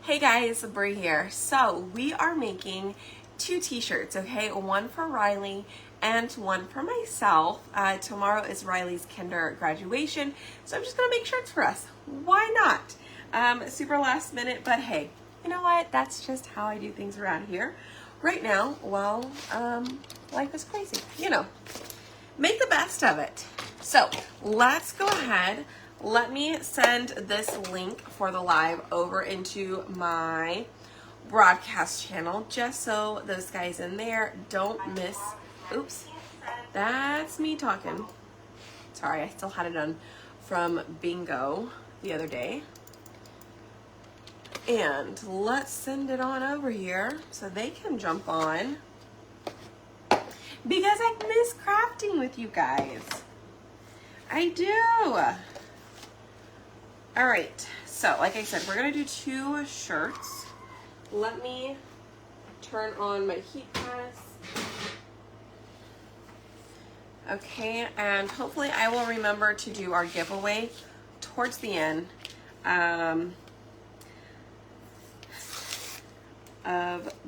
Hey guys, Brie here. So we are making two t-shirts, okay? One for Riley and one for myself. Tomorrow is Riley's kinder graduation, so I'm just gonna make shirts for us. Why not? Super last minute, but hey, you know what? That's just how I do things around here. Right now, well, life is crazy, you know. Make the best of it. So let's go ahead. Let me send this link for the live over into my broadcast channel just so those guys in there don't miss. Oops, that's me talking. Sorry, I still had it on from bingo the other day. And let's send it on over here so they can jump on because I miss crafting with you guys. I do. All right, so like I said, we're gonna do two shirts. Let me turn on my heat press. Okay, and hopefully I will remember to do our giveaway towards the end of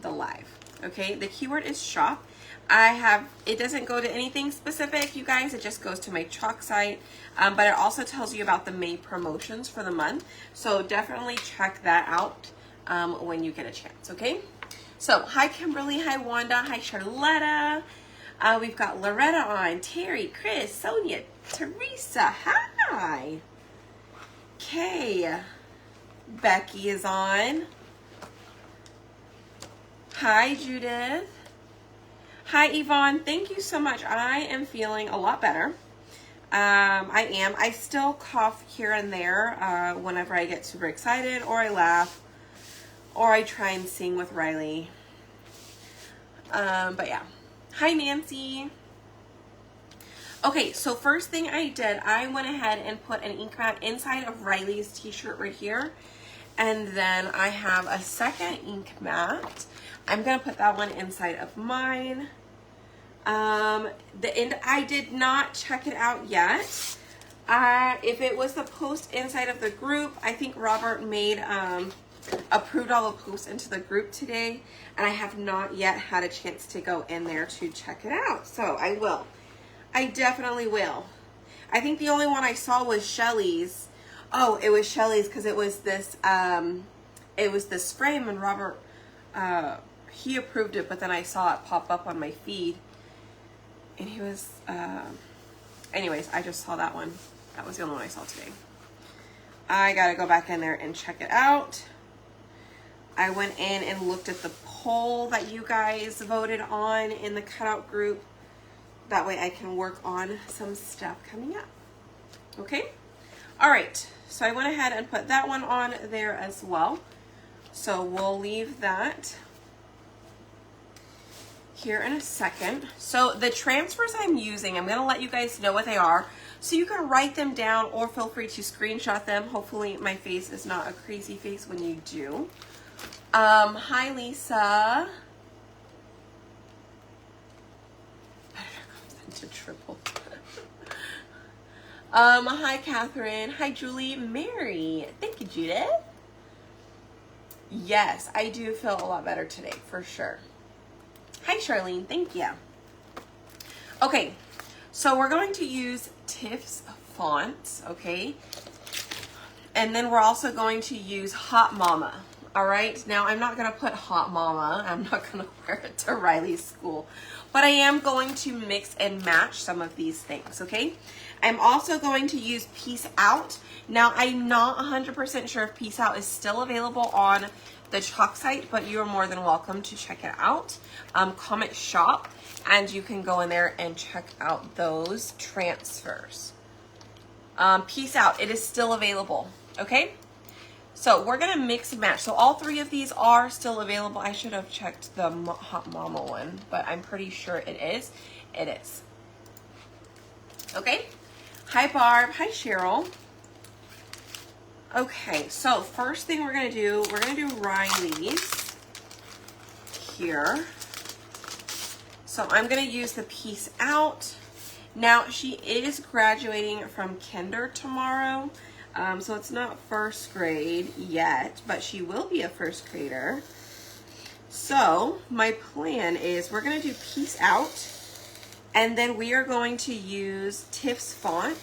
the live. Okay, the keyword is shop. It doesn't go to anything specific, you guys. It just goes to my chalk site, but it also tells you about the May promotions for the month. So definitely check that out when you get a chance, okay? So, hi Kimberly, hi Wanda, hi Charlotta. We've got Loretta on, Terry, Chris, Sonia, Teresa, hi. Kay, Becky is on. Hi Judith. Hi Yvonne, thank you so much. I am feeling a lot better. I still cough here and there whenever I get super excited or I laugh or I try and sing with Riley. But yeah. Hi Nancy. Okay, so first thing I did, I went ahead and put an ink mat inside of Riley's t-shirt right here. And then I have a second ink mat. I'm gonna put that one inside of mine. I did not check it out yet. If it was the post inside of the group, I think Robert approved all the posts into the group today, and I have not yet had a chance to go in there to check it out. So I will. I definitely will. I think the only one I saw was Shelly's. Oh, it was Shelly's because it was this frame, and Robert he approved it, but then I saw it pop up on my feed, and he was anyways, I just saw that one. That was the only one I saw today. I gotta go back in there and check it out. I went in and looked at the poll that you guys voted on in the cutout group. That way I can work on some stuff coming up. Okay? All right, so I went ahead and put that one on there as well. So we'll leave that here in a second. So the transfers I'm using, I'm gonna let you guys know what they are so you can write them down or feel free to screenshot them. Hopefully my face is not a crazy face when you do. Hi Lisa. To triple. Hi Catherine. Hi Julie. Mary. Thank you, Judith. Yes, I do feel a lot better today for sure. Hi Charlene. Thank you. Okay, so we're going to use Tiff's fonts, okay? And then we're also going to use Hot Mama. All right, now I'm not gonna put Hot Mama. I'm not gonna wear it to Riley's school, but I am going to mix and match some of these things, okay? I'm also going to use Peace Out. Now, I'm not 100% sure if Peace Out is still available on the chalk site, but you are more than welcome to check it out. Comment shop, and you can go in there and check out those transfers. Peace Out, it is still available, okay? So we're gonna mix and match. So all three of these are still available. I should have checked the Hot Mama one, but I'm pretty sure it is. It is. Okay. Hi Barb. Hi Cheryl. Okay, so first thing we're gonna do Riley's here. So I'm gonna use the Peace Out. Now she is graduating from kinder tomorrow. So it's not first grade yet, but she will be a first grader. So my plan is we're gonna do Peace Out, and then we are going to use Tiff's font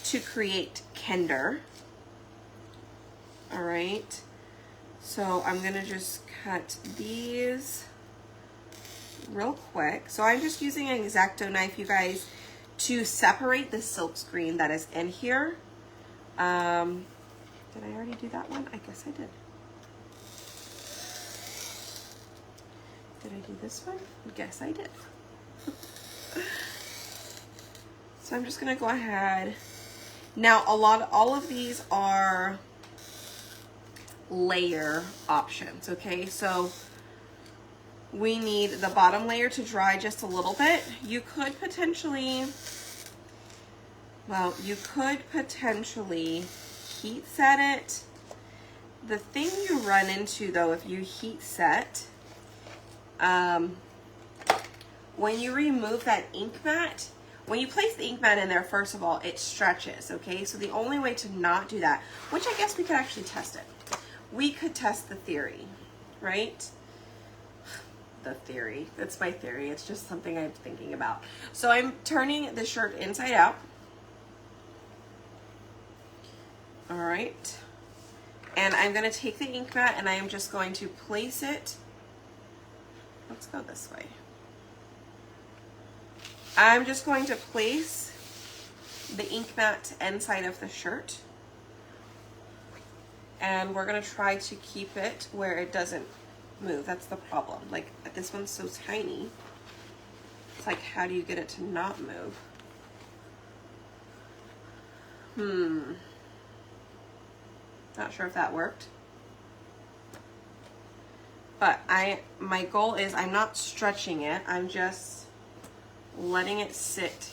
to create Kinder. All right, so I'm gonna just cut these real quick. So I'm just using an X-Acto knife, you guys, to separate the silk screen that is in here. Did I already do that one? I guess I did. Did I do this one? I guess I did. So I'm just gonna go ahead. Now all of these are layer options, okay? So we need the bottom layer to dry just a little bit. You could potentially heat set it. The thing you run into though, if you heat set, when you remove that ink mat, when you place the ink mat in there, first of all, it stretches, okay? So the only way to not do that, which I guess we could actually test it. We could test the theory, right? The theory, that's my theory. It's just something I'm thinking about. So I'm turning the shirt inside out. All right. And I'm gonna take the ink mat and I am just going to place it. Let's go this way. I'm just going to place the ink mat inside of the shirt. And we're gonna try to keep it where it doesn't move. That's the problem. Like, this one's so tiny. It's like, how do you get it to not move? Not sure if that worked. But my goal is I'm not stretching it. I'm just letting it sit.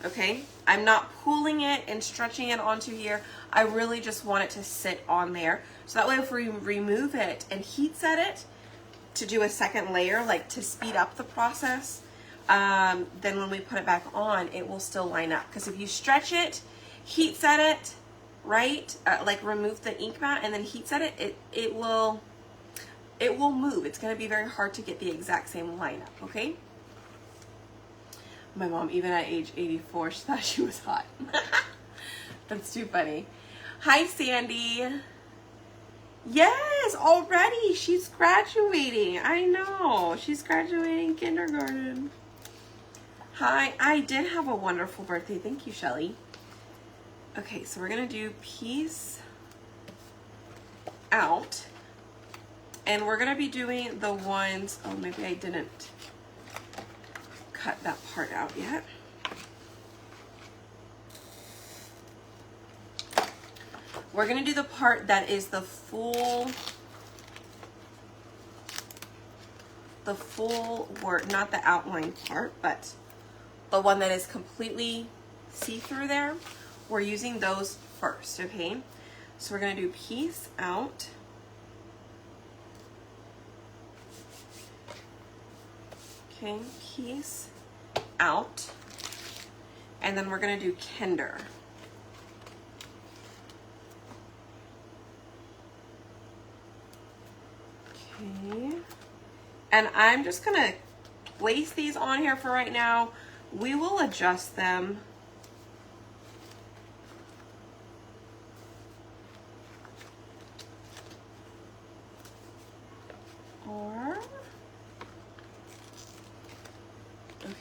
Okay? I'm not pulling it and stretching it onto here. I really just want it to sit on there. So that way if we remove it and heat set it to do a second layer, like to speed up the process, then when we put it back on, it will still line up. Because if you stretch it, heat set it, right? Like remove the ink mat and then heat set it, it will move. It's going to be very hard to get the exact same lineup, okay? My mom, even at age 84, she thought she was hot. That's too funny. Hi, Sandy. Yes, already. She's graduating. I know. She's graduating kindergarten. Hi. I did have a wonderful birthday. Thank you, Shelly. Okay, so we're going to do Peace Out. And we're going to be doing the ones... Oh, maybe I didn't cut that part out yet. We're going to do the part that is the full word, not the outline part, but the one that is completely see-through there. We're using those first, okay? So we're going to do Peace Out. Okay, Peace Out. And then we're going to do Kinder. Okay. And I'm just going to place these on here for right now. We will adjust them.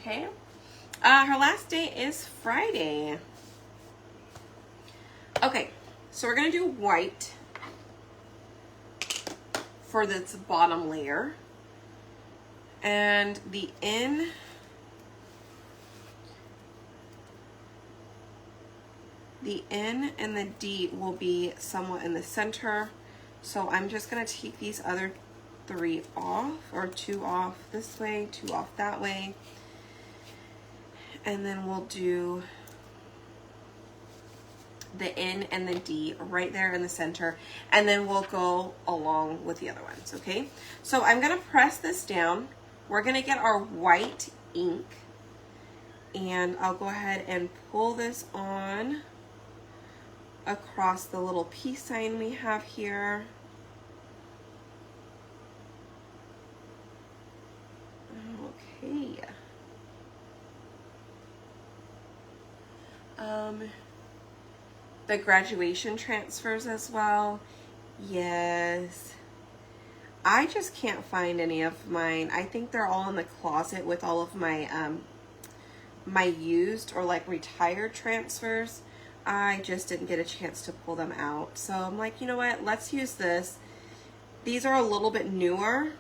Okay. Her last day is Friday. Okay, so we're going to do white for this bottom layer. And the N and the D will be somewhat in the center. So I'm just going to take these other 3 off, or 2 off this way, 2 off that way. And then we'll do the N and the D right there in the center. And then we'll go along with the other ones, okay? So I'm going to press this down. We're going to get our white ink. And I'll go ahead and pull this on across the little peace sign we have here. Okay. The graduation transfers as well. Yes. I just can't find any of mine. I think they're all in the closet with all of my my used or like retired transfers. I just didn't get a chance to pull them out. So I'm like, you know what? Let's use this. These are a little bit newer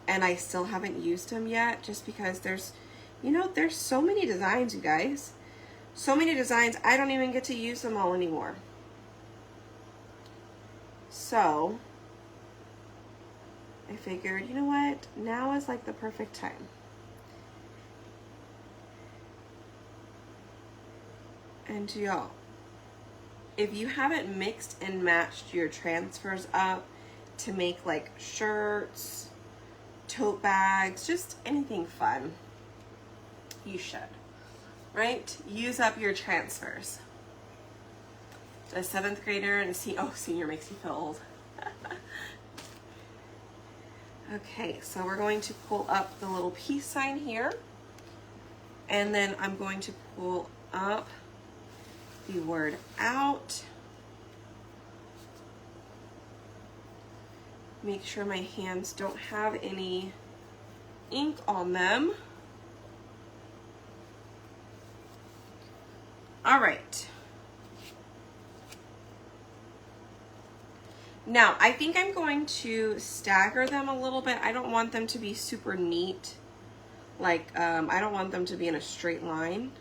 and I still haven't used them yet just because there's, you know, there's so many designs, you guys. So many designs, I don't even get to use them all anymore. So I figured, you know what? Now is like the perfect time. And y'all, if you haven't mixed and matched your transfers up to make like shirts, tote bags, just anything fun, you should, right? Use up your transfers. A 7th grader and senior makes you feel old. Okay, so we're going to pull up the little peace sign here, and then I'm going to pull up the word out. Make sure my hands don't have any ink on them. All right. Now, I think I'm going to stagger them a little bit. I don't want them to be super neat. Like, I don't want them to be in a straight line.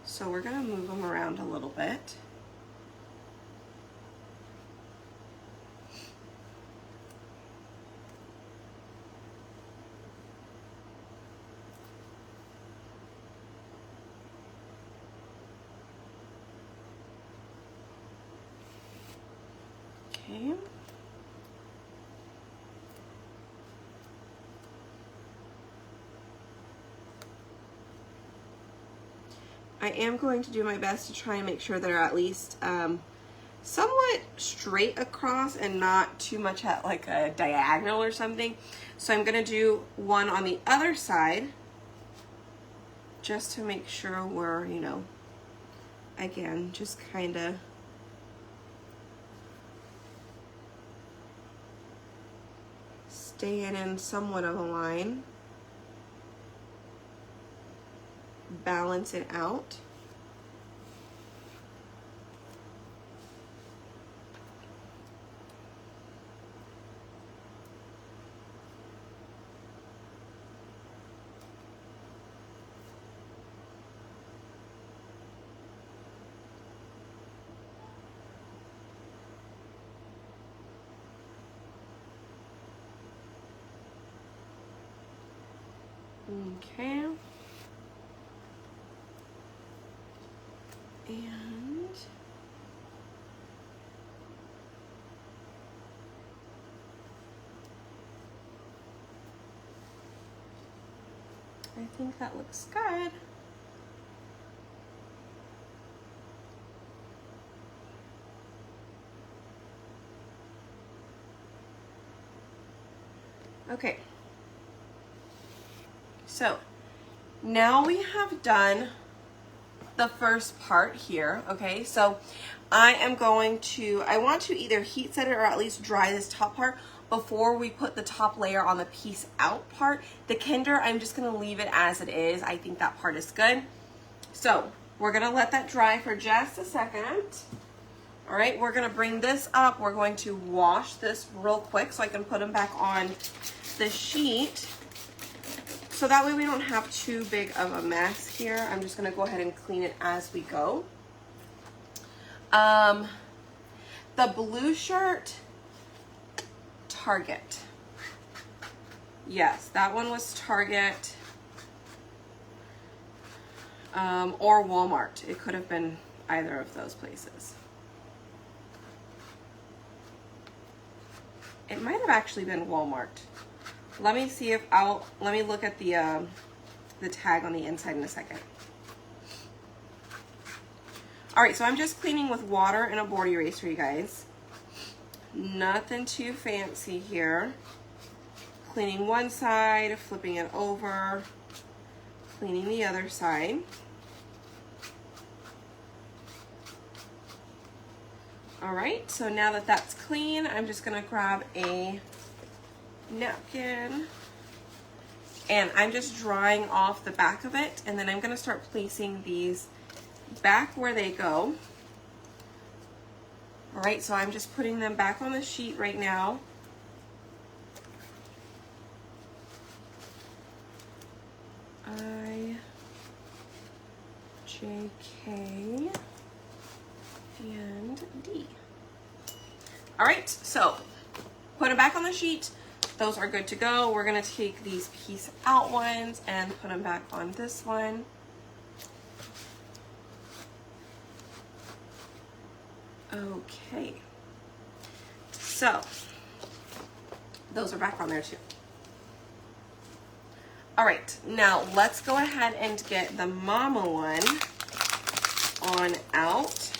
So we're going to move them around a little bit. Okay. I am going to do my best to try and make sure they're at least somewhat straight across and not too much at like a diagonal or something. So I'm going to do one on the other side just to make sure we're, you know, again, just kind of staying in somewhat of a line. Balance it out. Okay. And I think that looks good. Okay. So now we have done the first part here, okay? So I want to either heat set it or at least dry this top part before we put the top layer on the piece out part. The Kinder, I'm just gonna leave it as it is. I think that part is good. So we're gonna let that dry for just a second. All right, we're gonna bring this up. We're going to wash this real quick so I can put them back on the sheet. So that way we don't have too big of a mess here. I'm just gonna go ahead and clean it as we go. The blue shirt, Target. Yes, that one was Target or Walmart. It could have been either of those places. It might have actually been Walmart. Let me see if let me look at the tag on the inside in a second. All right, so I'm just cleaning with water and a board eraser, you guys. Nothing too fancy here. Cleaning one side, flipping it over, cleaning the other side. All right, so now that that's clean, I'm just gonna grab a napkin and I'm just drying off the back of it, and then I'm gonna start placing these back where they go. All right, so I'm just putting them back on the sheet right now. I, J, K, and D. All right, so put them back on the sheet. Those are good to go. We're gonna take these piece out ones and put them back on this one. Okay, so those are back on there too. All right, now let's go ahead and get the mama one on out.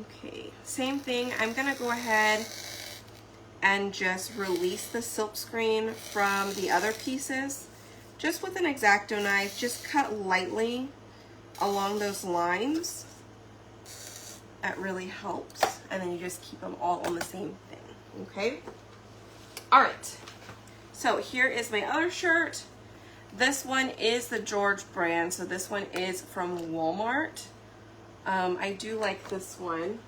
Okay, same thing. I'm gonna go ahead and just release the silk screen from the other pieces. Just with an X-Acto knife, just cut lightly along those lines. That really helps. And then you just keep them all on the same thing, okay? All right, so here is my other shirt. This one is the George brand, so this one is from Walmart. I do like this one.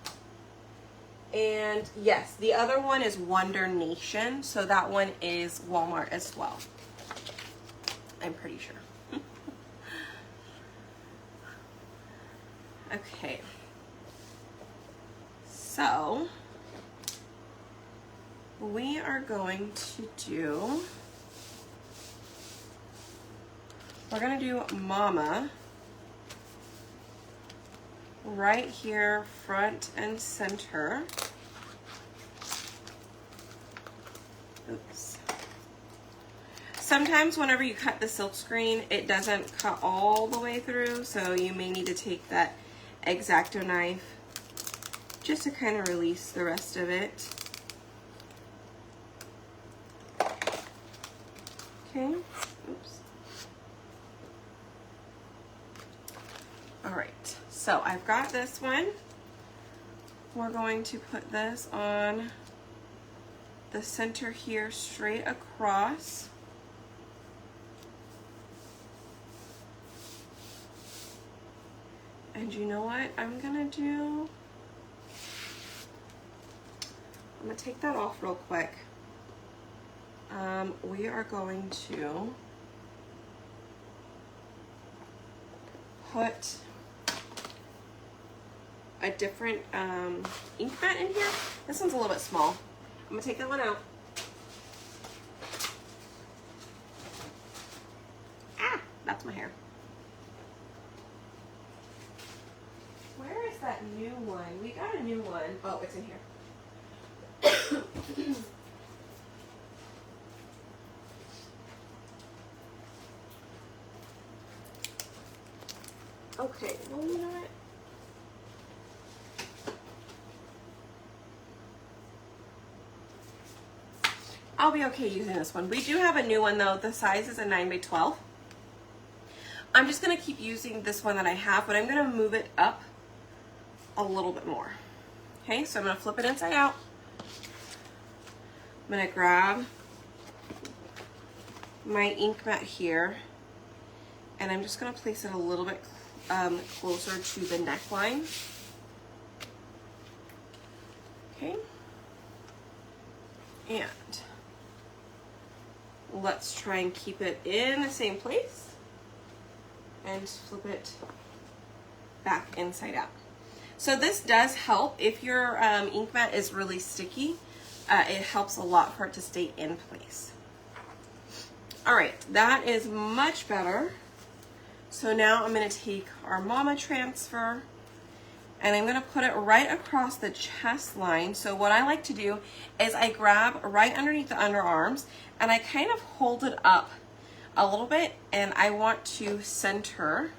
And yes, the other one is Wonder Nation, so that one is Walmart as well. I'm pretty sure. Okay. So, we are going to do, we're going to do Mama right here, front and center. Oops. Sometimes whenever you cut the silk screen, it doesn't cut all the way through, so you may need to take that X-Acto knife just to kind of release the rest of it. Okay, oops. All right, so I've got this one. We're going to put this on the center here, straight across. And you know what I'm gonna do? I'm gonna take that off real quick. We are going to put a different ink mat in here. This one's a little bit small. I'm gonna take that one out. Ah, that's my hair. Where is that new one? We got a new one. Oh, it's in here. Okay, well, you know what? I'll be okay using this one. We do have a new one though. The size is a 9x12. I'm just gonna keep using this one that I have, but I'm gonna move it up a little bit more. Okay, so I'm gonna flip it inside out. I'm gonna grab my ink mat here, and I'm just gonna place it a little bit closer to the neckline. Okay, and let's try and keep it in the same place and flip it back inside out. So this does help if your ink mat is really sticky. It helps a lot for it to stay in place. All right, that is much better. So now I'm gonna take our Mama transfer and I'm gonna put it right across the chest line. So what I like to do is I grab right underneath the underarms and I kind of hold it up a little bit, and I want to center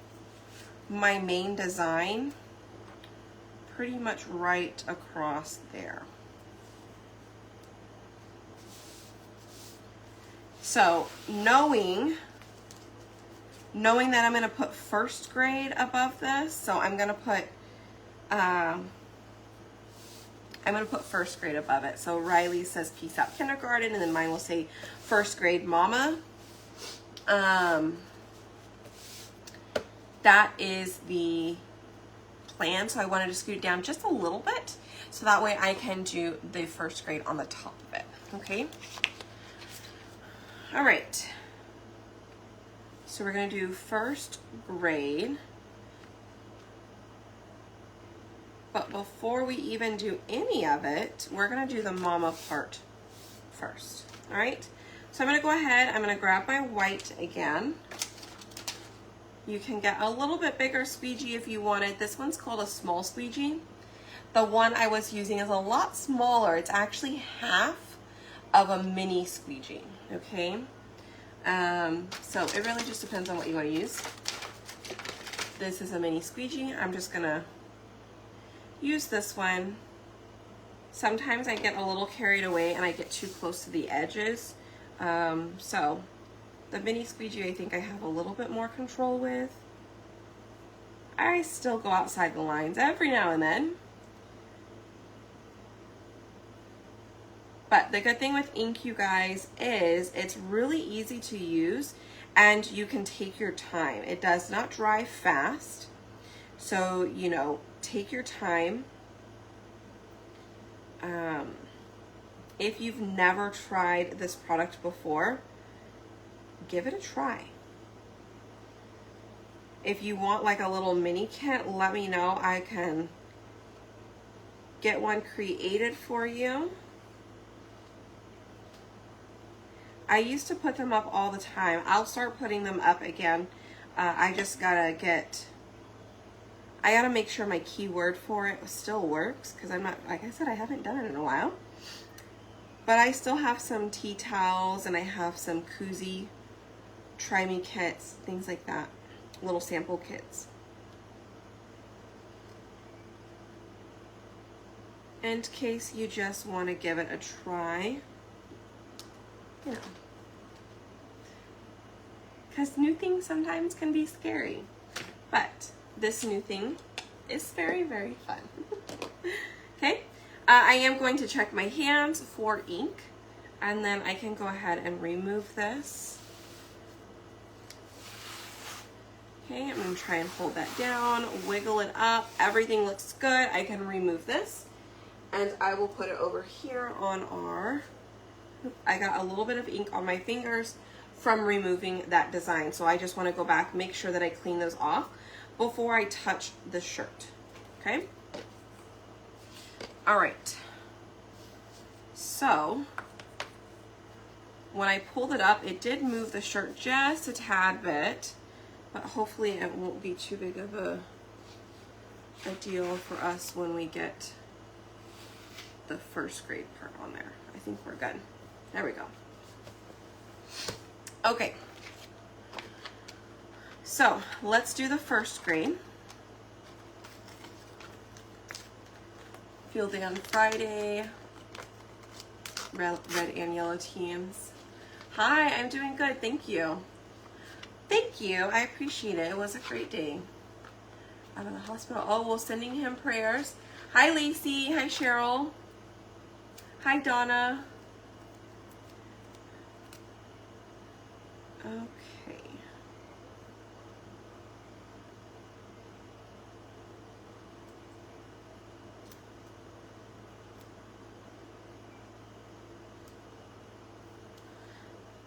my main design pretty much right across there. So knowing that I'm going to put first grade above this, so I'm going to put first grade above it. So Riley says peace out kindergarten, and then mine will say first grade mama. That is the plan. So I wanted to scoot it down just a little bit, so that way I can do the first grade on the top of it. Okay. All right. So we're going to do first grade. But before we even do any of it, we're going to do the mama part first. All right. So I'm going to go ahead. I'm going to grab my white again. You can get a little bit bigger squeegee if you wanted. This one's called a small squeegee. The one I was using is a lot smaller. It's actually half of a mini squeegee. Okay. So it really just depends on what you want to use. This is a mini squeegee. I'm just going to use this one. Sometimes I get a little carried away and I get too close to the edges. So the mini squeegee I think I have a little bit more control with. I still go outside the lines every now and then. But the good thing with ink, you guys, is it's really easy to use and you can take your time. It does not dry fast. So, you know, take your time. If you've never tried this product before, give it a try. If you want like a little mini kit, let me know. I can get one created for you. I used to put them up all the time. I'll start putting them up again. I just gotta make sure my keyword for it still works, because I'm not, like I said, I haven't done it in a while. But I still have some tea towels, and I have some koozie, try me kits, things like that, little sample kits. In case you just want to give it a try, you know. Because new things sometimes can be scary. But this new thing is very, very fun. Okay, I am going to check my hands for ink, and then I can go ahead and remove this. Okay, I'm going to try and hold that down, wiggle it up. Everything looks good. I can remove this, and I will put it over here on our, I got a little bit of ink on my fingers from removing that design. So I just want to go back, make sure that I clean those off before I touch the shirt. Okay. All right. So when I pulled it up, it did move the shirt just a tad bit, but hopefully it won't be too big of a deal for us when we get the first grade part on there. I think we're good. There we go. Okay, so let's do the first grade. Field day on Friday. Red and yellow teams. Hi, I'm doing good, thank you. Thank you, I appreciate it. It was a great day. I'm in the hospital. Oh, well, sending him prayers. Hi, Lacey. Hi, Cheryl. Hi, Donna. Okay.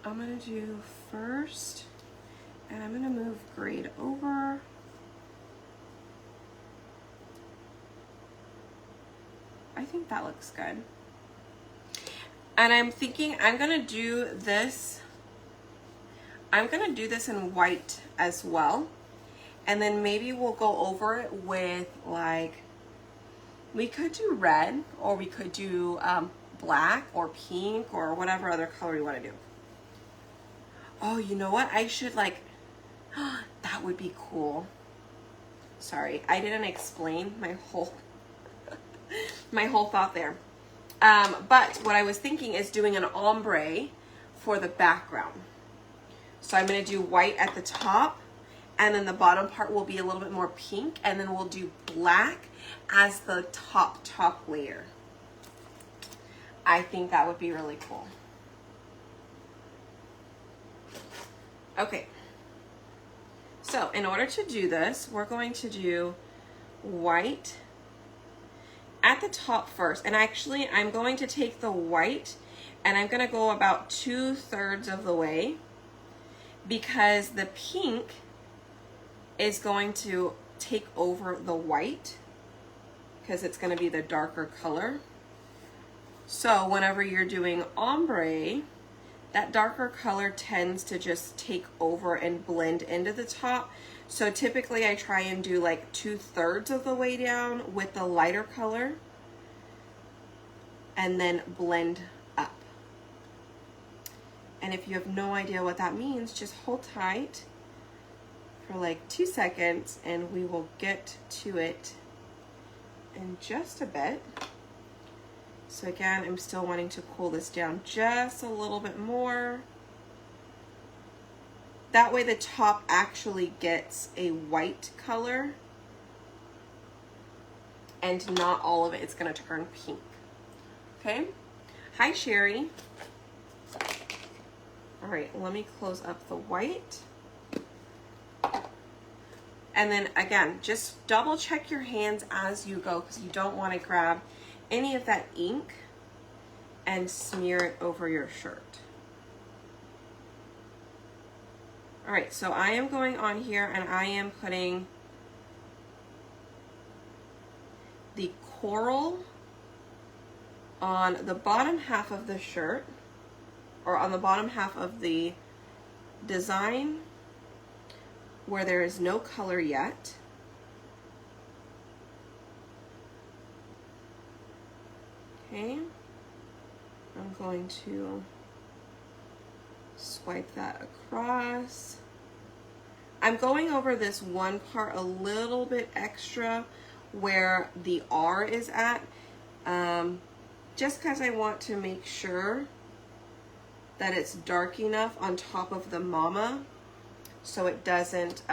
I'm going to do first, and I'm going to move grade over. I think that looks good. And I'm thinking I'm going to do this. I'm going to do this in white as well. And then maybe we'll go over it with, like, we could do red, or we could do black or pink or whatever other color you want to do. Oh, you know what? I should like, that would be cool. Sorry, I didn't explain my whole thought there. But what I was thinking is doing an ombre for the background. So I'm going to do white at the top, and then the bottom part will be a little bit more pink, and then we'll do black as the top layer. I think that would be really cool. Okay. So in order to do this, we're going to do white at the top first. And actually, I'm going to take the white and I'm going to go about 2/3 of the way, because the pink is going to take over the white because it's going to be the darker color. So whenever you're doing ombre, that darker color tends to just take over and blend into the top. So typically I try and do like 2/3 of the way down with the lighter color and then blend up. And if you have no idea what that means, just hold tight for like 2 seconds and we will get to it in just a bit. So again, I'm still wanting to cool this down just a little bit more. That way the top actually gets a white color and not all of it is going to turn pink. Okay? Hi, Sherry. All right, let me close up the white. And then again, just double check your hands as you go, because you don't want to grab any of that ink and smear it over your shirt. All right, so I am going on here and I am putting the coral on the bottom half of the shirt, or on the bottom half of the design where there is no color yet. Okay, I'm going to swipe that across. I'm going over this one part a little bit extra where the R is at, just because I want to make sure that it's dark enough on top of the mama so it doesn't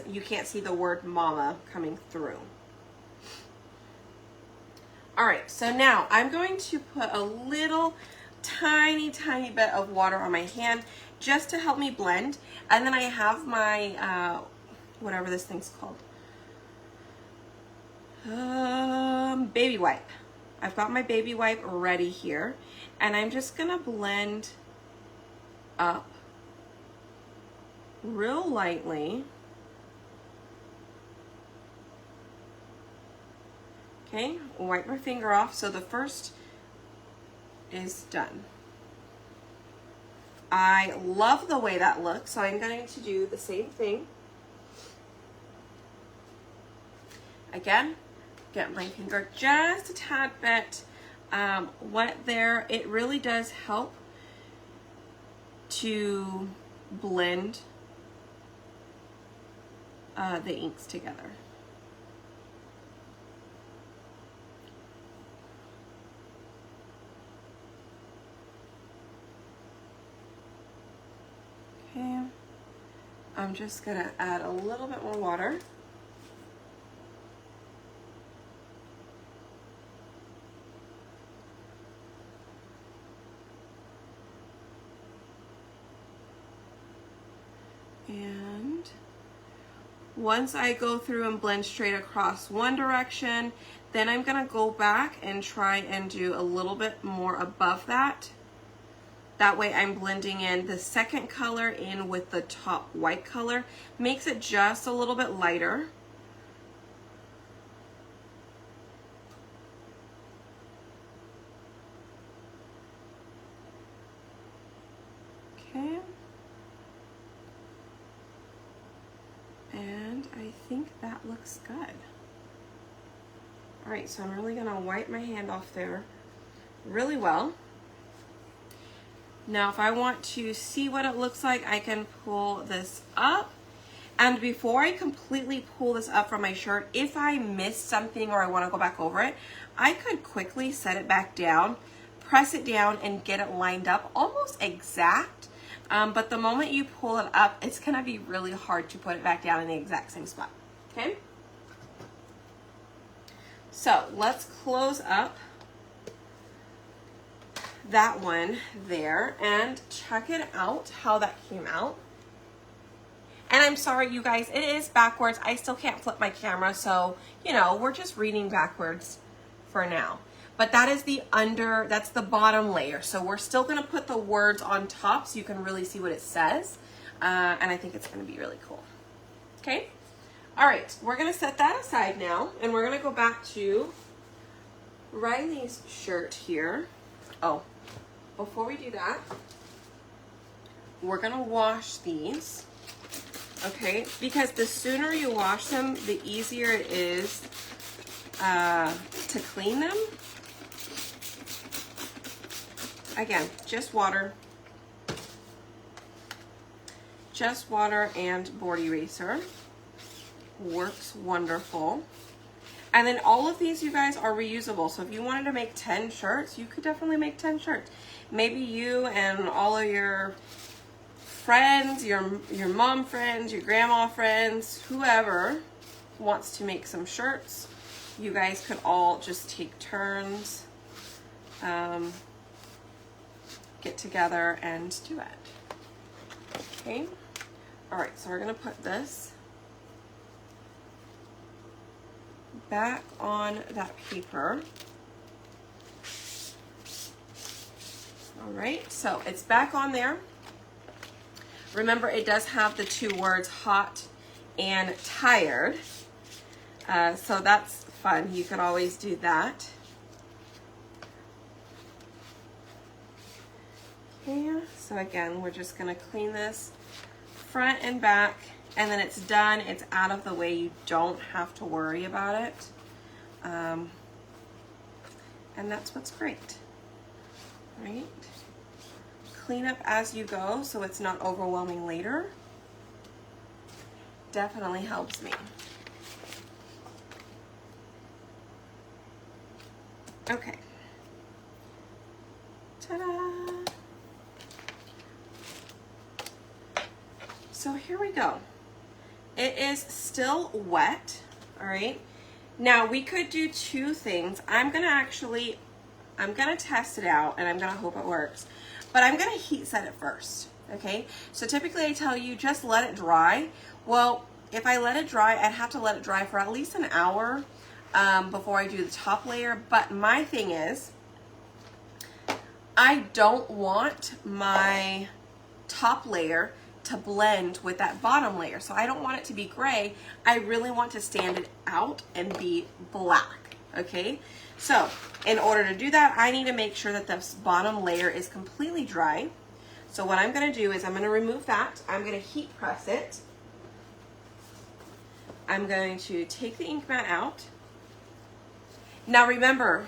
you can't see the word mama coming through. All right, so now I'm going to put a little tiny bit of water on my hand just to help me blend, and then I have my whatever this thing's called, baby wipe. I've got my baby wipe ready here, and I'm just gonna blend up real lightly. Okay, wipe my finger off. So the first is done. I love the way that looks, so I'm going to do the same thing. Again, get my finger just a tad bit wet there. It really does help to blend the inks together. Okay, I'm just gonna add a little bit more water. And once I go through and blend straight across one direction, then I'm gonna go back and try and do a little bit more above that. That way I'm blending in the second color in with the top white color. Makes it just a little bit lighter. Okay. And I think that looks good. All right, so I'm really gonna wipe my hand off there really well. Now, if I want to see what it looks like, I can pull this up. And before I completely pull this up from my shirt, if I miss something or I want to go back over it, I could quickly set it back down, press it down, and get it lined up almost exact. But the moment you pull it up, it's going to be really hard to put it back down in the exact same spot. Okay? So let's close up that one there and check it out, how that came out. And I'm sorry, you guys, it is backwards. I still can't flip my camera, so, you know, we're just reading backwards for now. But that is that's the bottom layer. So we're still gonna put the words on top so you can really see what it says. And I think it's gonna be really cool. Okay? All right, we're gonna set that aside now, and we're gonna go back to Riley's shirt here. Oh, before we do that, we're gonna wash these. Okay, because the sooner you wash them, the easier it is to clean them. Again, just water. Just water and board eraser. Works wonderful. And then all of these, you guys, are reusable. So if you wanted to make 10 shirts, you could definitely make 10 shirts. Maybe you and all of your friends, your mom friends, your grandma friends, whoever wants to make some shirts, you guys could all just take turns, get together and do it. Okay. All right, so we're gonna put this back on that paper. All right, so it's back on there. Remember, it does have the two words hot and tired. So that's fun. You can always do that. Okay, so again, we're just gonna clean this front and back, and then it's done. It's out of the way. You don't have to worry about it. And that's what's great, right? Clean up as you go so it's not overwhelming later. Definitely helps me. Okay. Ta-da! So here we go. It is still wet, all right? Now we could do two things. I'm gonna test it out and I'm gonna hope it works. But I'm gonna heat set it first, okay? So typically I tell you just let it dry. Well, if I let it dry, I'd have to let it dry for at least an hour before I do the top layer. But my thing is, I don't want my top layer to blend with that bottom layer. So I don't want it to be gray. I really want to stand it out and be black, okay? So in order to do that, I need to make sure that this bottom layer is completely dry. So what I'm gonna do is I'm gonna remove that. I'm gonna heat press it. I'm going to take the ink mat out. Now remember,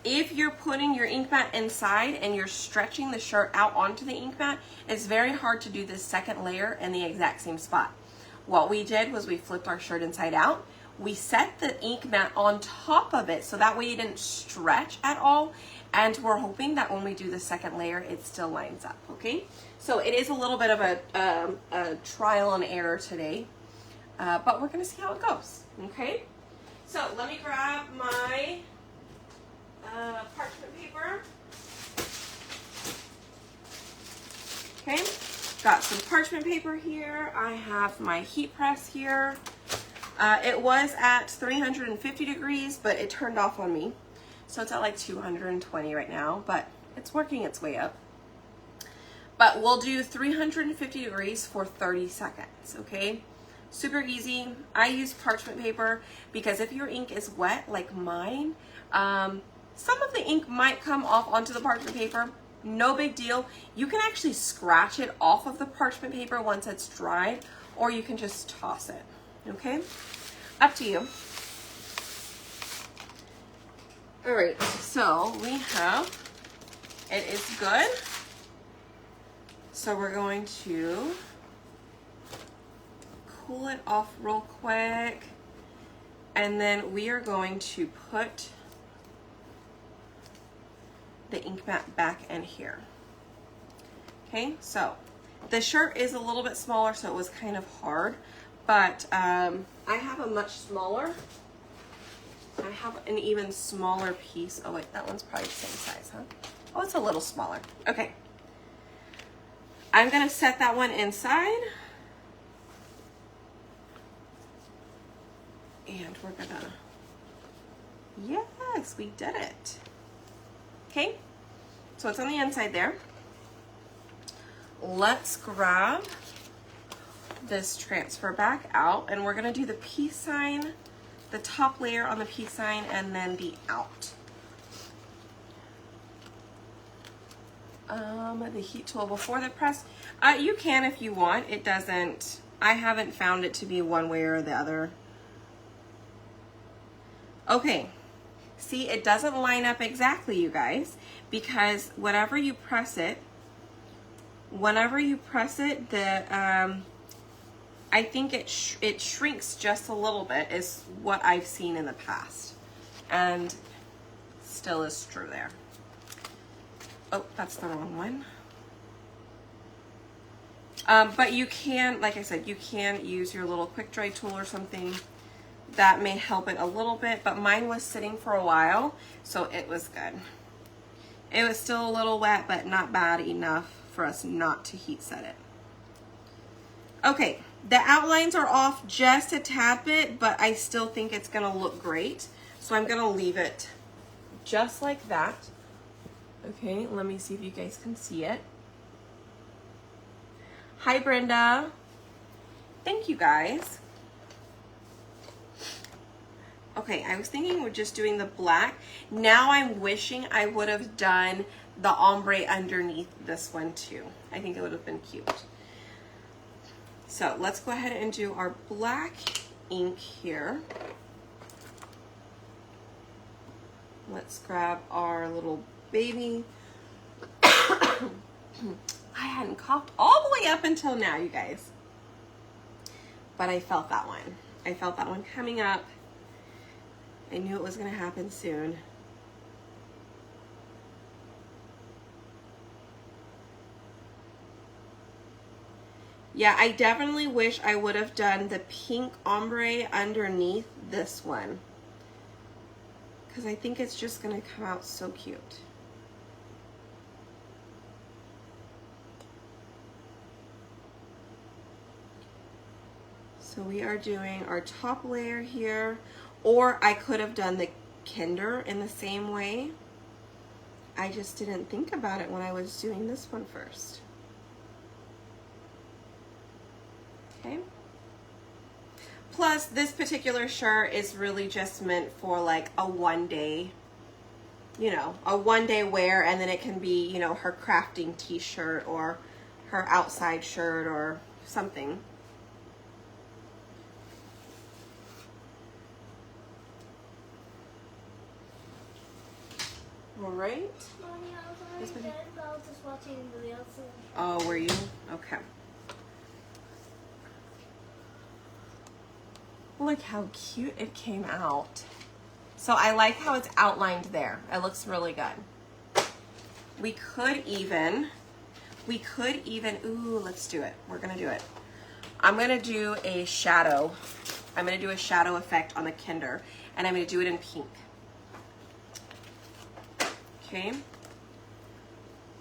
if you're putting your ink mat inside and you're stretching the shirt out onto the ink mat, it's very hard to do this second layer in the exact same spot. What we did was we flipped our shirt inside out. We set the ink mat on top of it so that way it didn't stretch at all. And we're hoping that when we do the second layer, it still lines up, okay? So it is a little bit of a trial and error today, but we're gonna see how it goes, okay? So let me grab my parchment paper. Okay, got some parchment paper here. I have my heat press here. It was at 350 degrees, but it turned off on me. So it's at like 220 right now, but it's working its way up. But we'll do 350 degrees for 30 seconds, okay? Super easy. I use parchment paper because if your ink is wet like mine, some of the ink might come off onto the parchment paper. No big deal. You can actually scratch it off of the parchment paper once it's dried, or you can just toss it, okay? Up to you. All right, so we have, it is good. So we're going to cool it off real quick. And then we are going to put the ink mat back in here. Okay, so the shirt is a little bit smaller, so it was kind of hard, but I have a much smaller. I have an even smaller piece. Oh wait, that one's probably the same size, huh? Oh, it's a little smaller. Okay. I'm gonna set that one inside. And we're gonna, yes, we did it. Okay, so it's on the inside there. Let's grab this transfer back out, and we're gonna do the peace sign, the top layer on the peace sign, and then the out. The heat tool before the press. You can if you want. It doesn't, I haven't found it to be one way or the other. Okay, see, it doesn't line up exactly, you guys, because whenever you press it, the I think it shrinks just a little bit, is what I've seen in the past, and still is true there. Oh, that's the wrong one. But you can, like I said, you can use your little quick dry tool or something. That may help it a little bit, but mine was sitting for a while, so it was good. It was still a little wet, but not bad enough for us not to heat set it. Okay, the outlines are off just a tad bit, but I still think it's gonna look great. So I'm gonna leave it just like that. Okay, let me see if you guys can see it. Hi, Brenda. Thank you, guys. Okay, I was thinking we're just doing the black. Now I'm wishing I would have done the ombre underneath this one too. I think it would have been cute. So let's go ahead and do our black ink here. Let's grab our little baby. I hadn't coughed all the way up until now, you guys. But I felt that one. I felt that one coming up. I knew it was going to happen soon. Yeah, I definitely wish I would have done the pink ombre underneath this one, because I think it's just going to come out so cute. So we are doing our top layer here. Or I could have done the Kinder in the same way. I just didn't think about it when I was doing this one first. Okay. Plus, this particular shirt is really just meant for like a one-day, you know, a one-day wear, and then it can be, you know, her crafting t-shirt or her outside shirt or something. All right. Mommy, I was already dead, but I was just watching the videos. Oh, were you? Okay. Look how cute it came out. So I like how it's outlined there. It looks really good. We could even, ooh, let's do it. We're gonna do it. I'm gonna do a shadow. I'm gonna do a shadow effect on the Kinder, and I'm gonna do it in pink. Okay,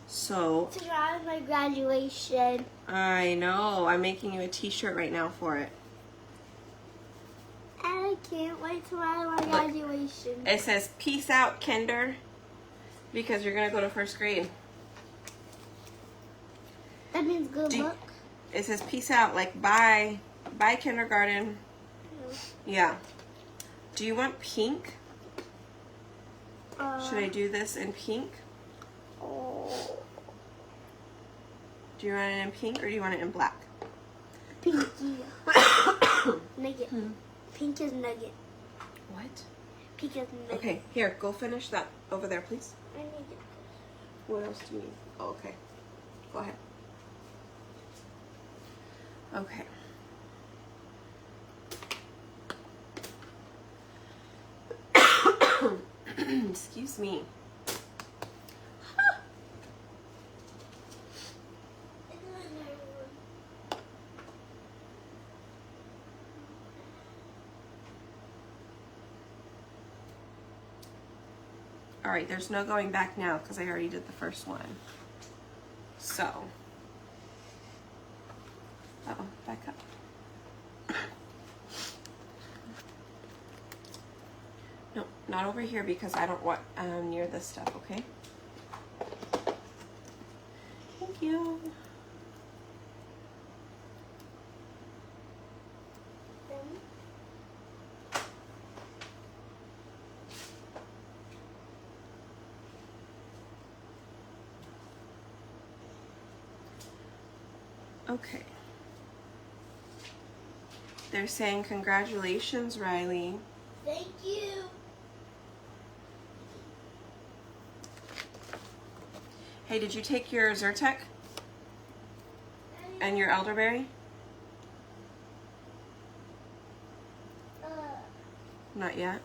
so Tomorrow's my graduation. I know, I'm making you a t-shirt right now for it. And I can't wait tomorrow my graduation. It says peace out, Kinder, because you're gonna go to first grade. That means good luck. It says peace out, like bye kindergarten. Yeah. Do you want pink? Should I do this in pink? Oh. Do you want it in pink or do you want it in black? Pinky. Nugget. Pink is nugget. What? Pink is nugget. Okay, here, go finish that over there, please. I need it. What else do you need? Oh, okay. Go ahead. Okay. Excuse me. All right, there's no going back now because I already did the first one. So, uh-oh, back up. No, not over here because I don't want near this stuff, okay? Thank you. Okay. They're saying congratulations, Riley. Thank you. Hey, did you take your Zyrtec and your elderberry? Not yet.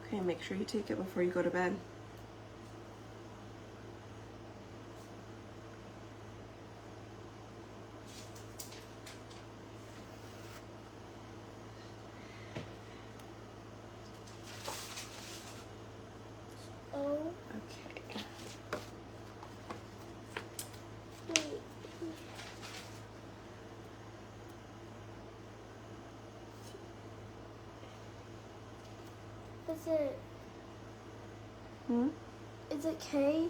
Okay, make sure you take it before you go to bed. Is it? Hmm? Is it K?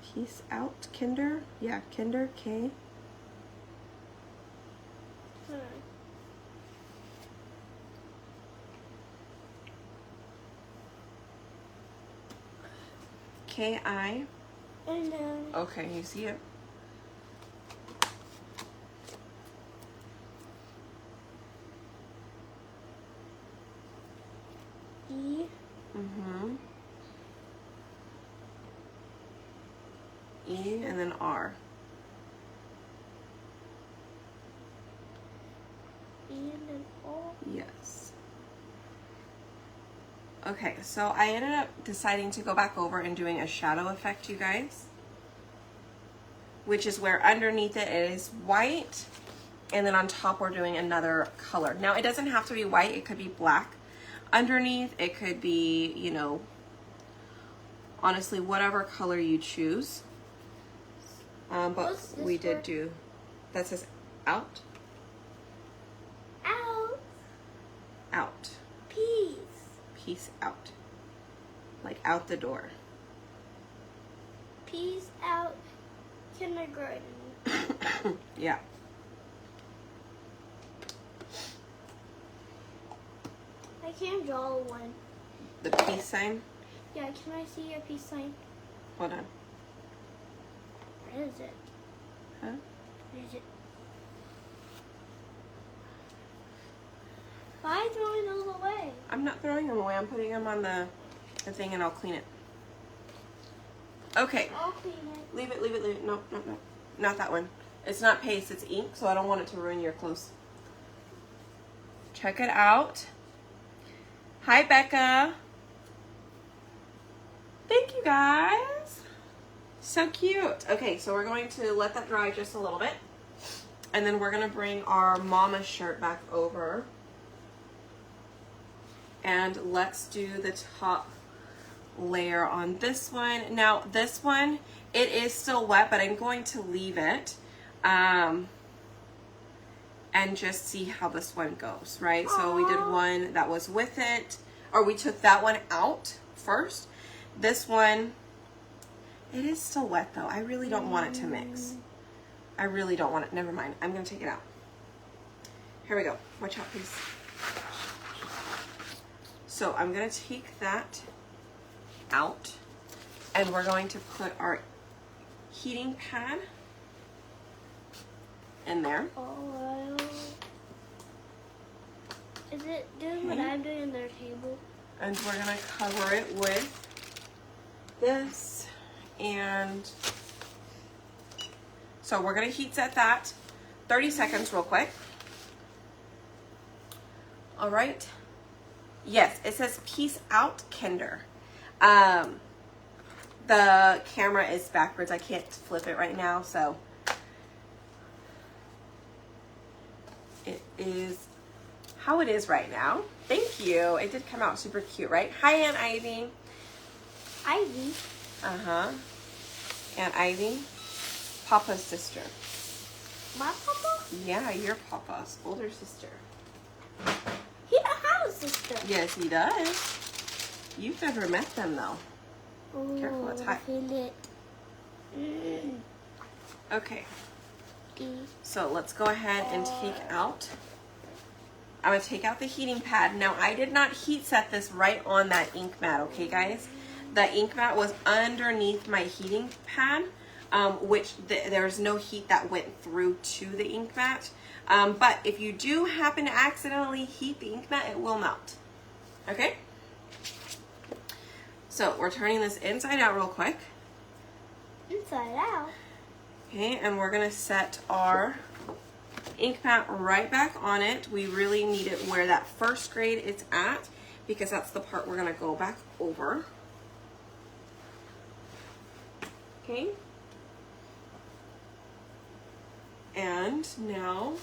Peace out, Kinder. Yeah, Kinder, K. K-I. I know. Okay, you see it? E. Mm-hmm. E and then R. E and then O. Yes. Okay, so I ended up deciding to go back over and doing a shadow effect, you guys. Which is where underneath it is white, and then on top we're doing another color. Now it doesn't have to be white, it could be black. Underneath it could be, you know, honestly, whatever color you choose. But we did do, that says out. Out. Out. Peace. Peace out. Like out the door. Peace out. Kindergarten. Yeah. I can't draw one. The peace sign. Yeah, can I see a peace sign? Hold on. Where is it? Huh? Where is it? Why throwing those away? I'm not throwing them away. I'm putting them on the thing and I'll clean it. Okay. I'll clean it. Leave it, leave it, leave it. No, no, no. Not that one. It's not paste, it's ink, so I don't want it to ruin your clothes. Check it out. Hi, Becca. Thank you, guys. So cute. Okay, so we're going to let that dry just a little bit. And then we're going to bring our mama shirt back over. And let's do the top layer on this one. Now, this one, it is still wet, but I'm going to leave it. And just see how this one goes, right? Aww. So we did one that was with it, or we took that one out first. This one, it is still wet though. I really don't want it to mix. I really don't want it. Never mind. I'm going to take it out. Here we go. Watch out, please. So I'm going to take that out, and we're going to put our heating pad in there. Oh, is it doing what I'm doing on their table? And we're going to cover it with this, and So we're gonna heat set that 30 seconds real quick. All right. Yes, it says peace out, Kinder. The camera is backwards. I can't flip it right now, so it is how it is right now. Thank you. It did come out super cute, right? Hi, Aunt Ivy. Ivy. Uh-huh. Aunt Ivy, Papa's sister. My papa? Yeah, your Papa's older sister. He don't have a sister. Yes, he does. You've never met them, though. Ooh, Careful, it's hot. feel it. Okay, Mm. so let's go ahead and take out. I'm going to take out the heating pad. Now, I did not heat set this right on that ink mat, okay, guys? The ink mat was underneath my heating pad, which there's no heat that went through to the ink mat. But if you do happen to accidentally heat the ink mat, it will melt. Okay? So we're turning this inside out real quick. Inside out. Okay, and we're gonna set our ink mat right back on it. We really need it where that first grade is at, because that's the part we're gonna go back over. Okay. And now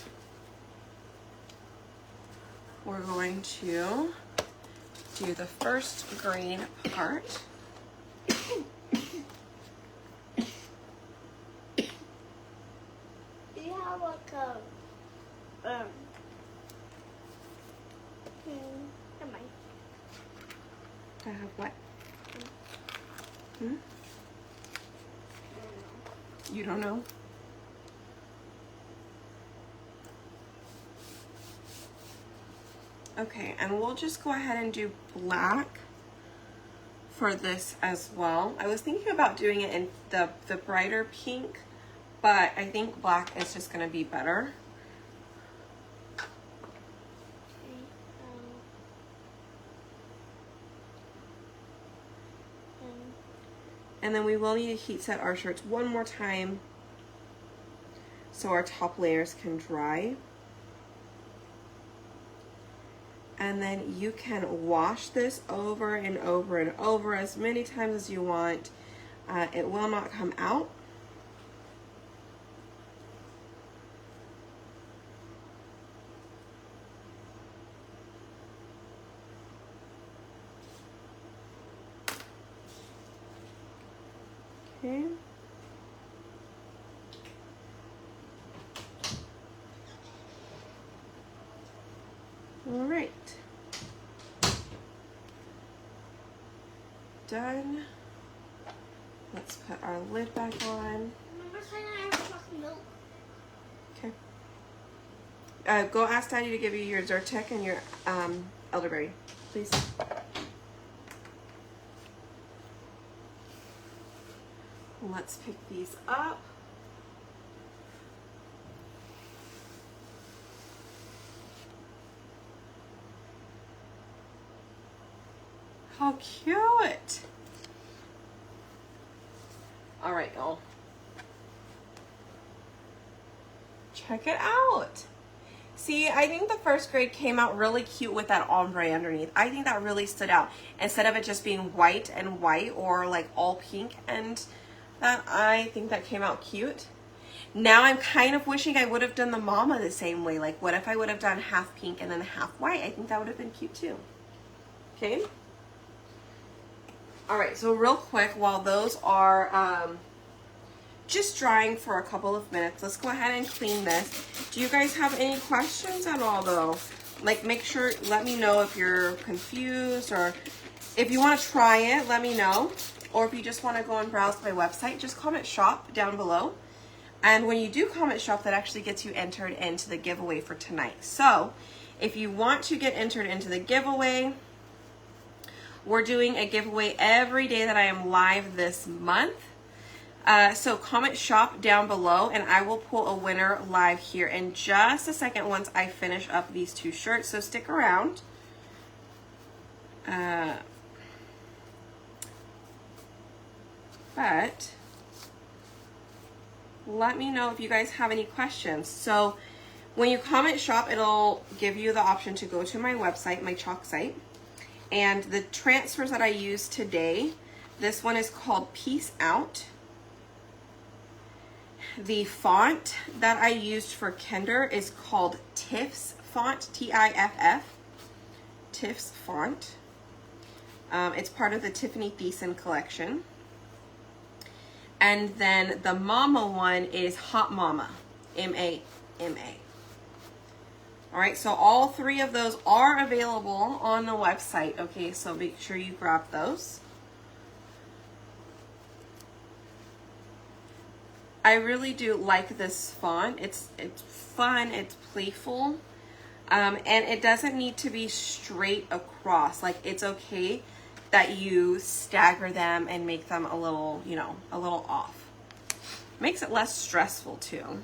we're going to do the first green part. Do you have like a never mind. I have what? Hmm? You don't know? Okay, and we'll just go ahead and do black for this as well. I was thinking about doing it in the brighter pink, but I think black is just gonna be better. And then we will need to heat set our shirts one more time so our top layers can dry. And then you can wash this over and over and over as many times as you want. It will not come out. Okay. All right. Done. Let's put our lid back on. Okay. Go ask Daddy to give you your Zyrtec and your elderberry, please. Let's pick these up. How cute. All right, y'all. Check it out. See, I think the first grade came out really cute with that ombre underneath. I think that really stood out. Instead of it just being white and white or like all pink, and that, I think that came out cute. Now I'm kind of wishing I would have done the mama the same way. Like, what if I would have done half pink and then half white? I think that would have been cute too. Okay. All right, so real quick, while those are just drying for a couple of minutes, let's go ahead and clean this. Do you guys have any questions at all though? Like, make sure, let me know if you're confused, or if you want to try it, let me know. Or if you just want to go and browse my website, just comment shop down below. And when you do comment shop, that actually gets you entered into the giveaway for tonight. So if you want to get entered into the giveaway, we're doing a giveaway every day that I am live this month. So comment shop down below and I will pull a winner live here in just a second once I finish up these two shirts. So stick around. But let me know if you guys have any questions. So when you comment shop, it'll give you the option to go to my website, my chalk site. And the transfers that I used today, this one is called Peace Out. The font that I used for Kinder is called Tiff's font, T-I-F-F, Tiff's font. It's part of the Tiffany Thiessen collection. And then the Mama one is Hot Mama, M-A-M-A. All right, so all three of those are available on the website, okay? So make sure you grab those. I really do like this font. It's fun, it's playful, and it doesn't need to be straight across. Like, it's okay that you stagger them and make them a little, you know, a little off. Makes it less stressful too.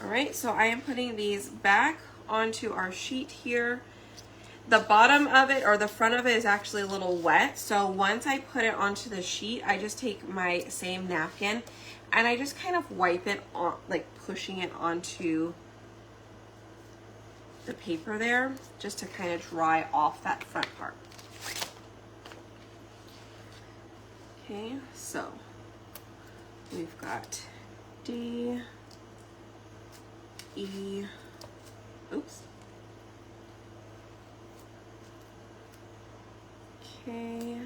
All right, so I am putting these back onto our sheet here. The bottom of it, or the front of it, is actually a little wet. So once I put it onto the sheet, I just take my same napkin and I just kind of wipe it on, like pushing it onto the paper there, just to kind of dry off that front part. Okay, so we've got D, E, oops. Okay,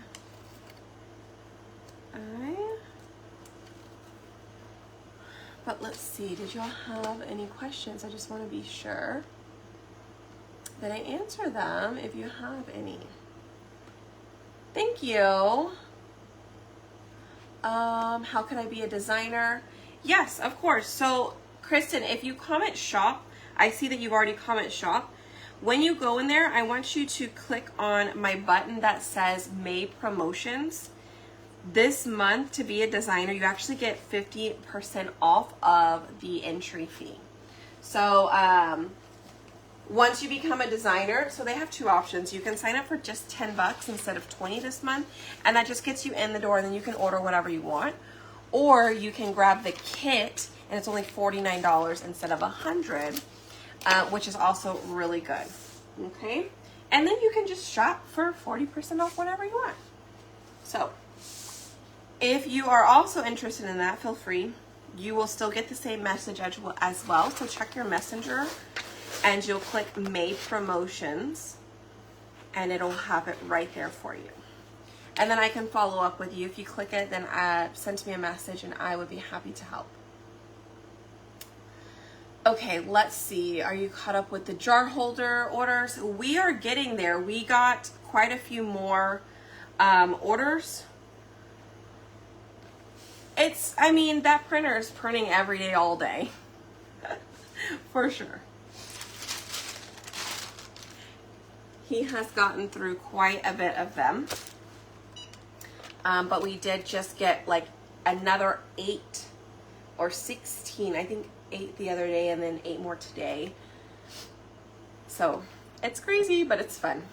but let's see, did y'all have any questions? I just want to be sure that I answer them if you have any. Thank you. How can I be a designer? Yes, of course. So Kristen, if you comment shop, I see that you've already comment shop. When you go in there, I want you to click on my button that says May Promotions. This month, to be a designer, you actually get 50% off of the entry fee. So once you become a designer, so they have two options. You can sign up for just 10 bucks instead of 20 this month, and that just gets you in the door, and then you can order whatever you want. Or you can grab the kit, and it's only $49 instead of $100. Which is also really good, okay? And then you can just shop for 40% off whatever you want. So, if you are also interested in that, feel free. You will still get the same message as well, so check your messenger, and you'll click May Promotions, and it'll have it right there for you. And then I can follow up with you. If you click it, then send me a message, and I would be happy to help. Okay, let's see. Are you caught up with the jar holder orders? We are getting there. We got quite a few more orders. I mean, that printer is printing every day, all day. For sure. He has gotten through quite a bit of them. But we did just get like another 8 or 16, I think 8 the other day, and then 8 more today. So it's crazy, but it's fun.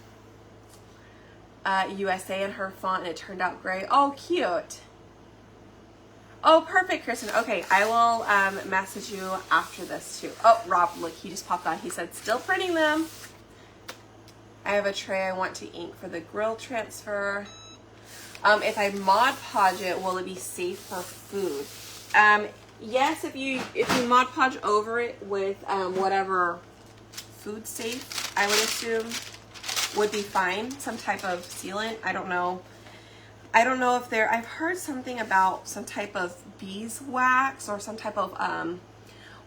USA in her font, and it turned out great. Oh, cute. Oh, perfect, Kristen. Okay, I will message you after this too. Oh, Rob, look, he just popped on. He said, still printing them. I have a tray I want to ink for the grill transfer. If I Mod Podge it, will it be safe for food? Yes, if you Mod Podge over it with whatever food safe, I would assume, would be fine. Some type of sealant. I don't know. I don't know if I've heard something about some type of beeswax or some type of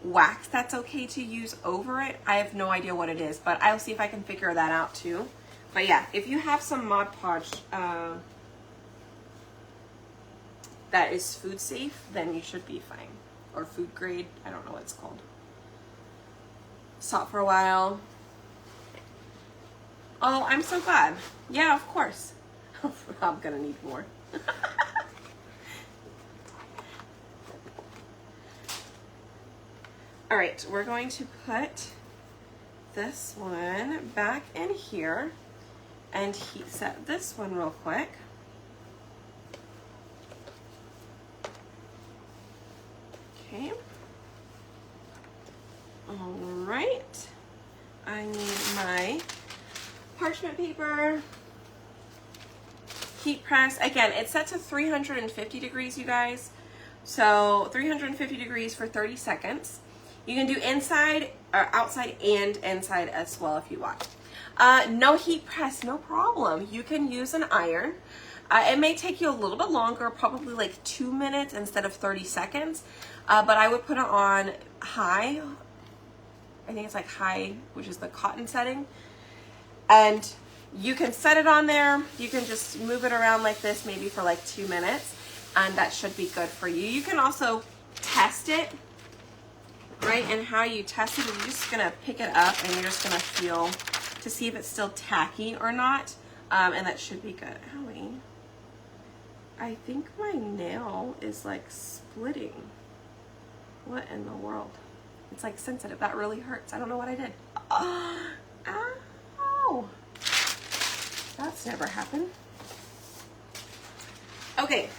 wax that's okay to use over it. I have no idea what it is, but I'll see if I can figure that out too. But yeah, if you have some Mod Podge that is food safe, then you should be fine. Or food grade, I don't know what it's called. Stop for a while. Oh, I'm so glad. Yeah, of course. I'm gonna need more. All right, we're going to put this one back in here and heat set this one real quick. parchment paper. Heat press. Again, it's set to 350 degrees, you guys. So 350 degrees for 30 seconds. You can do inside or outside and inside as well if you want. No heat press, no problem. You can use an iron. It may take you a little bit longer, probably like 2 minutes instead of 30 seconds. But I would put it on high. I think it's like high, which is the cotton setting. And you can set it on there. You can just move it around like this, maybe for like 2 minutes. And that should be good for you. You can also test it, right? And how you test it is you're just gonna pick it up and you're just gonna feel to see if it's still tacky or not. And that should be good. Owie. I think my nail is like splitting. What in the world? It's like sensitive. That really hurts. I don't know what I did. Oh, ow. That's never happened. Okay.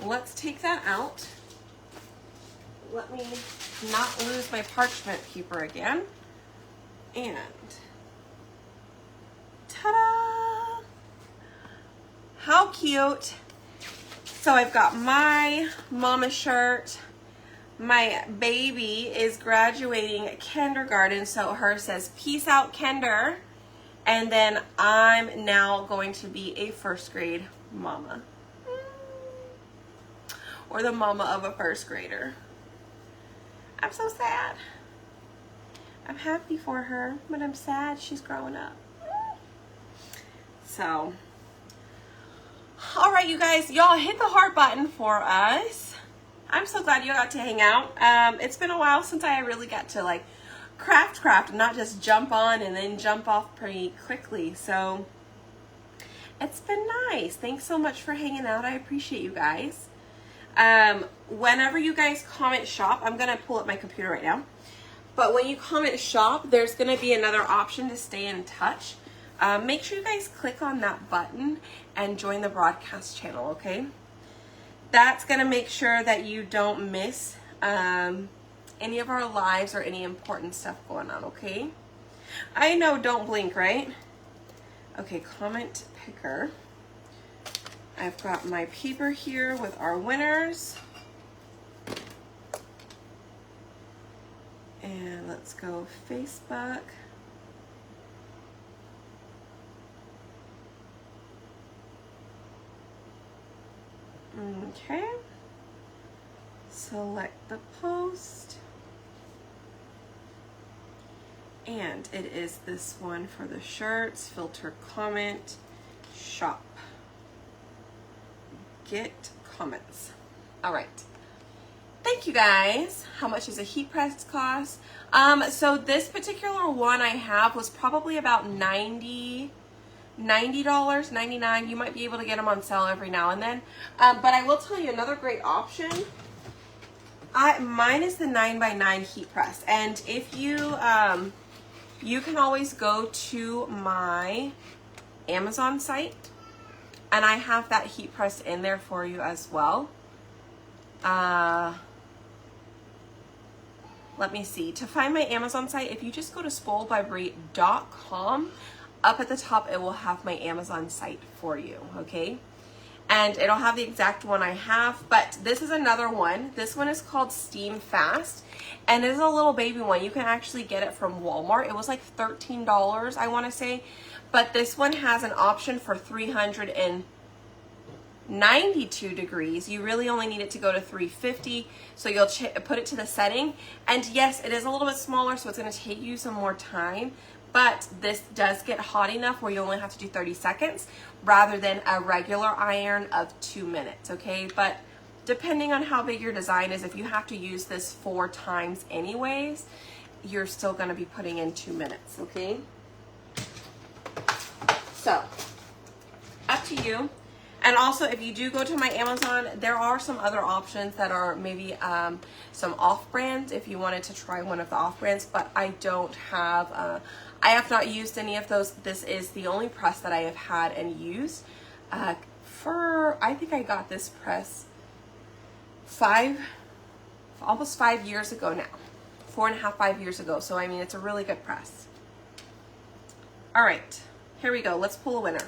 Let's take that out. Let me not lose my parchment paper again. And ta-da! How cute. So I've got my mama shirt. My baby is graduating kindergarten, so hers says, "Peace out, Kinder." And then I'm now going to be a first grade mama. Or the mama of a first grader. I'm so sad. I'm happy for her, but I'm sad she's growing up. So, all right, you guys, y'all hit the heart button for us. I'm so glad you got to hang out. It's been a while since I really got to like craft and not just jump on and then jump off pretty quickly. So, it's been nice. Thanks so much for hanging out. I appreciate you guys. Whenever you guys comment shop, I'm gonna pull up my computer right now, but when you comment shop, there's gonna be another option to stay in touch. Make sure you guys click on that button and join the broadcast channel, okay? That's gonna make sure that you don't miss any of our lives or any important stuff going on, okay? I know, don't blink, right? Okay, comment picker. I've got my paper here with our winners. And let's go Facebook. Okay. Select the post. And it is this one for the shirts. Filter comment. Shop. Get comments. All right. Thank you guys. How much does a heat press cost? So this particular one I have was probably about $90, $99. You might be able to get them on sale every now and then. But I will tell you another great option. Mine is the 9x9 heat press. And if you, you can always go to my Amazon site. And I have that heat press in there for you as well. Let me see. To find my Amazon site, if you just go to spoiledbybrie.com, up at the top it will have my Amazon site for you, okay? And it'll have the exact one I have, but this is another one. This one is called Steam Fast, and it is a little baby one. You can actually get it from Walmart. It was like $13, I want to say. But this one has an option for 392 degrees. You really only need it to go to 350. So you'll put it to the setting. And yes, it is a little bit smaller, so it's going to take you some more time. But this does get hot enough where you only have to do 30 seconds rather than a regular iron of 2 minutes, okay? But depending on how big your design is, if you have to use this 4 times anyways, you're still going to be putting in 2 minutes, okay? So, up to you. And also, if you do go to my Amazon, there are some other options that are maybe some off-brands if you wanted to try one of the off-brands, but I don't have, I have not used any of those. This is the only press that I have had and used I think I got this press almost 5 years ago now. 4.5, 5 years ago. So, I mean, it's a really good press. All right, here we go. Let's pull a winner.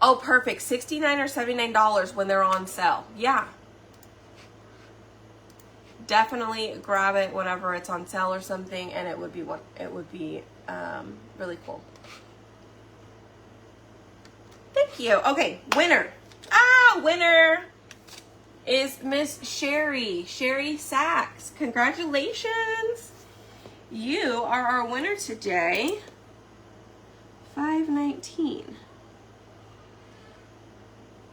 Oh, perfect. $69 or $79 when they're on sale. Yeah. Definitely grab it whenever it's on sale or something, and it would be really cool. Thank you. Okay, winner. Winner is Miss Sherry Sachs. Congratulations. You are our winner today. 519.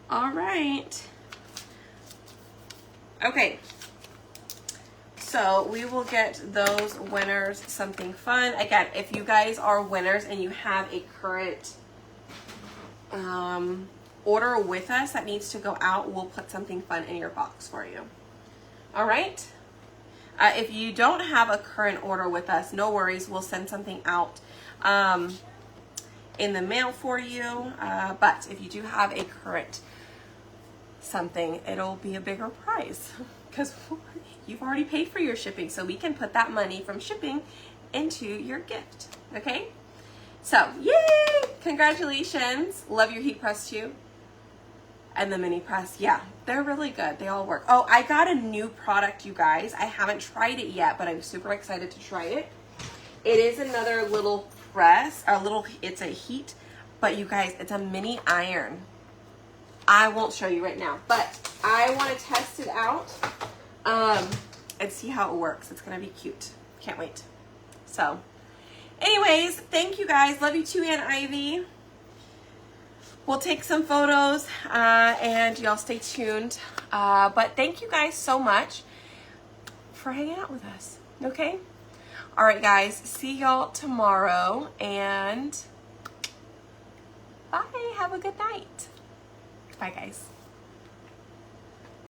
All right. Okay. So we will get those winners something fun. Again, if you guys are winners and you have a current order with us that needs to go out, we'll put something fun in your box for you. All right. If you don't have a current order with us, no worries. We'll send something out in the mail for you. But if you do have a current something, it'll be a bigger prize because you've already paid for your shipping. So we can put that money from shipping into your gift. Okay? So, yay! Congratulations. Love your heat press too. And the mini press, yeah, they're really good. They all work. Oh, I got a new product, you guys. I haven't tried it yet, but I'm super excited to try it. It is another little press, it's a heat, but you guys, it's a mini iron. I won't show you right now, but I want to test it out and see how it works. It's going to be cute. Can't wait. So, anyways, thank you guys. Love you too, Aunt Ivy. We'll take some photos and y'all stay tuned. But thank you guys so much for hanging out with us. Okay? All right, guys. See y'all tomorrow. And bye. Have a good night. Bye, guys.